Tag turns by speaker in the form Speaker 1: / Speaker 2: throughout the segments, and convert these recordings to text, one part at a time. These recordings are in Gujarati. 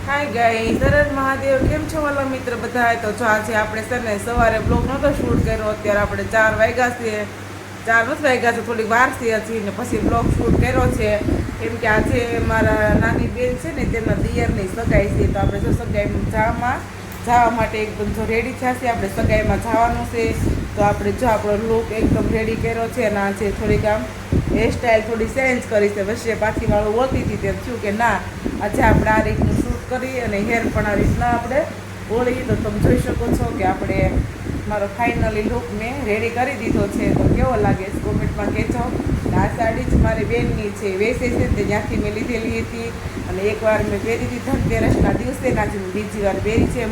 Speaker 1: હાય ગાઈસ, હર મહાદેવ. કેમ છો વાલા મિત્ર બધા? તો જો આજે આપણે છે ને સવારે બ્લોગ નહોતો શૂટ કર્યો. અત્યારે આપણે 4 વાગ્યા છે, 4 નથી વાગ્યા છે, થોડીક વાર છે હજી ને પછી બ્લોગ શૂટ કર્યો છે. કેમ કે આજે મારા નાની બેન છે ને તેમના દિયરની સગાઈ છે. તો આપણે જો સગાઈમાં જવા માટે એકદમ જો રેડી થયા છે. આપણે સગાઈમાં જવાનું છે. તો આપણે જો આપણો લુક એકદમ રેડી કર્યો છે અને આજે થોડીક આમ હેરસ્ટાઈલ થોડી ચેન્જ કરી છે. વચ્ચે પાછી વાળું હોતી હતી તેમ થયું કે ના, આજે આપણે આ રીતનું શૂટ કરી અને હેર પણ આ રીતના આપણે ઓળી. તો તમે જોઈ શકો છો કે આપણે મારો ફાઇનલી લુક મેં રેડી કરી દીધો છે. તો કેવો લાગે કોમેન્ટમાં કહેજો. આ સાડી જ મારી બેનની છે, વેસે છે તે ત્યાંથી મેં લીધેલી હતી અને એકવાર મેં પહેરી હતી ધનતેરસના દિવસે, આજે મેં બીજી વાર પહેરી છે.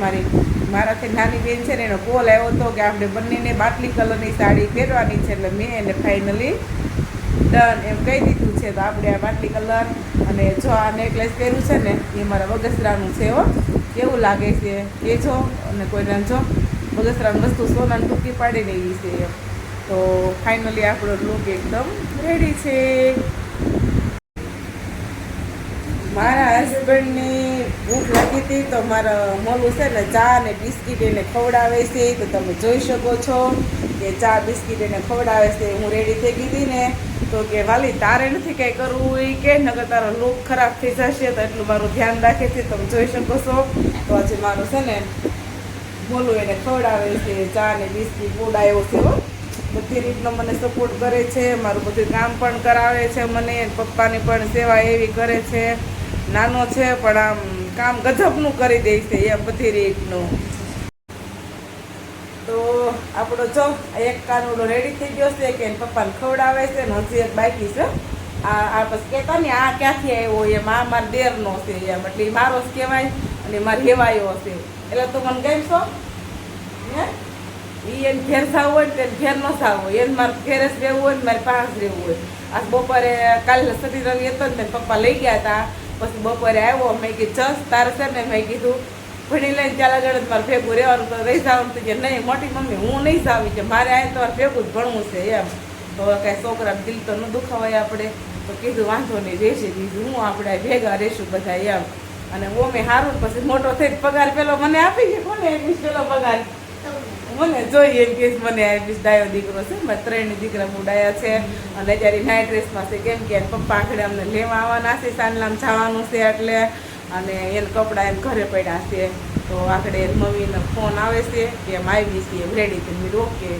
Speaker 1: મારાથી નાની બેન છે ને એનો કોલ આવ્યો હતો કે આપણે બંનેને બાટલી કલરની સાડી પહેરવાની છે. એટલે મેં એને ફાઇનલી ડન એમ કહી દીધું છે. તો આપણે આ બાટલી કલર અને જો આ નેકલેસ પહેર્યું છે ને એ મારા બગસરાનું છે. હો, કેવું લાગે છે એ જો. અને કોઈને જો બગસરાની વસ્તુ સોનાની ટૂંકી પાડીને એવી છે. તો ફાઇનલી આપણો લુક એકદમ રેડી છે. મારા હસબન્ડની ભૂખ લાગી હતી તો મારા મોલું છે ને ચા અને બિસ્કીટ એને ખવડાવે છે. તો તમે જોઈ શકો છો કે ચા બિસ્કીટ એને ખવડાવે છે. હું રેડી થઈ ગઈ હતી ને તો કે વાલી તારે નથી કંઈ કરવું એ કે નકર તારો લુક ખરાબ થઈ જશે. તો એટલું મારું ધ્યાન રાખે છે, તમે જોઈ શકો છો. તો આજે મારું છે ને મોલું એને ખવડાવે છે, ચા અને બિસ્કીટ ઉડાવ્યો છે. હો, બધી રીતનો મને સપોર્ટ કરે છે, મારું બધું કામ પણ કરાવે છે મને. પપ્પાની પણ સેવા એવી કરે છે. નાનો છે પણ આમ કામ ગજબનું કરી દે છે એમ બધી રીતનું. તો આપણો જો એક કાનુડો રેડી થઈ ગયો છે કે પપ્પાને ખવડાવે છે ને હજી એક બાકી છે. આ બસ કહેતા ને આ ક્યાંથી આવ્યો એમ, આ મારા દેરનો છે એમ, એટલે મારો જ કહેવાય અને મારે હેવાયો હશે. એટલે તું મને ગઈ છો હે, એ એને ઘેર જવું હોય ને તેને ઘેર ન જવું હોય, એને મારે ઘેર જ રહેવું હોય ને મારે પાસે રહેવું હોય. આજ બપોરે કાલે શનિ રવિ હતો ને પપ્પા લઈ ગયા હતા. પછી બપોરે આવ્યો, મેં કીધું ચસ તારે છે ને, મેં કીધું ભણી લઈને ચાલા ગળે મારે ભેગું રહેવાનું તો રહી જવાનું. તો કે નહીં મોટી મમ્મી હું નહીં જાવી, કે મારે આ તમારે ભેગું જ ભણવું છે એમ. તો કાંઈ છોકરાને દિલ તો ન દુખાવાય આપણે. તો કીધું વાંધો નહીં, રહેશે બીજું હું, આપણે ભેગા રહીશું બધા એમ. અને ઓમે સારું પછી મોટો થઈને પગાર પેલો મને આપી છે. કોને આપીશ પેલો પગાર? મને જોઈએ એમ કે મને આપીશ. ડાયો દીકરો છે, મારે 3 દીકરા ઉડાયા છે અને અત્યારે નાઇટ ડ્રેસમાં છે. કેમ કે પપ્પા આખડે અમને લેવા આવવાના છે, સાંજલામ જવાનું છે એટલે. અને એને કપડાં એમ ઘરે પડ્યા છે. તો આખડે મમ્મીનો ફોન આવે છે કે એમ આવી છીએ એમ રેડી થઈ. મેં ઓકે.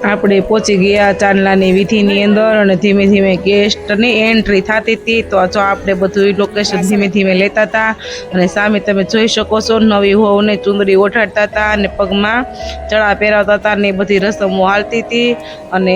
Speaker 1: આપણે પહોંચી ગયા ચાંદલાની વિધિની અંદર અને ધીમે ધીમે ગેસ્ટની એન્ટ્રી થતી હતી. તો જો આપણે બધું લોકેશન ધીમે ધીમે લેતા હતા અને સામે તમે જોઈ શકો છો નવી વહુને ચુંદડી ઓઢાડતા હતા અને પગમાં ચણા પહેરાવતા હતા ને બધી રસમો હાલતી હતી. અને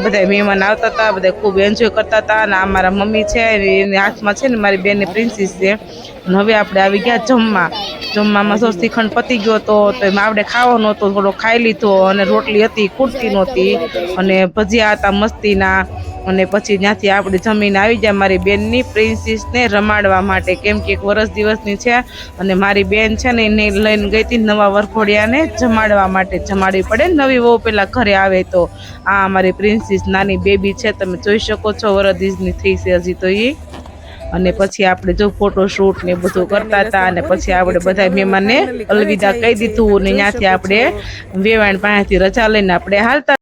Speaker 1: બધા મહેમાન આવતા હતા, બધા ખૂબ એન્જોય કરતા હતા. અને આ મારા મમ્મી છે, એની હાથમાં છે ને મારી બેનની પ્રિન્સીસ છે. અને હવે આપણે આવી ગયા જમવામાં જો શ્રીખંડ પતી ગયો હતો તો એમાં આપણે ખાવાનો હતો, થોડો ખાઈ લીધો. અને રોટલી હતી ખૂટતી નહોતી અને ભજીયા હતા મસ્તીના. અને પછી ત્યાંથી આપણે જમીને આવી જાય મારી બેનની પ્રિન્સીસને રમાડવા માટે. કેમ કે 1 વર્ષ દિવસની છે અને મારી બેન છે ને એને લઈને ગઈ હતી નવા વરઘોડિયાને જમાડવા માટે. જમાડવી પડે નવી વહુ પેલા ઘરે આવે તો. આ અમારી પ્રિન્સીસ નાની બેબી છે, તમે જોઈ શકો છો. 1 વર્ષની થઈ છે હજી તો એ. અને પછી આપણે જો ફોટોશૂટ ને બધું કરતા હતા. અને પછી આપણે બધા મહેમાનને અલવિદા કહી દીધું અને ત્યાંથી આપણે વેવાણ પાસેથી રજા લઈને આપણે હાલતા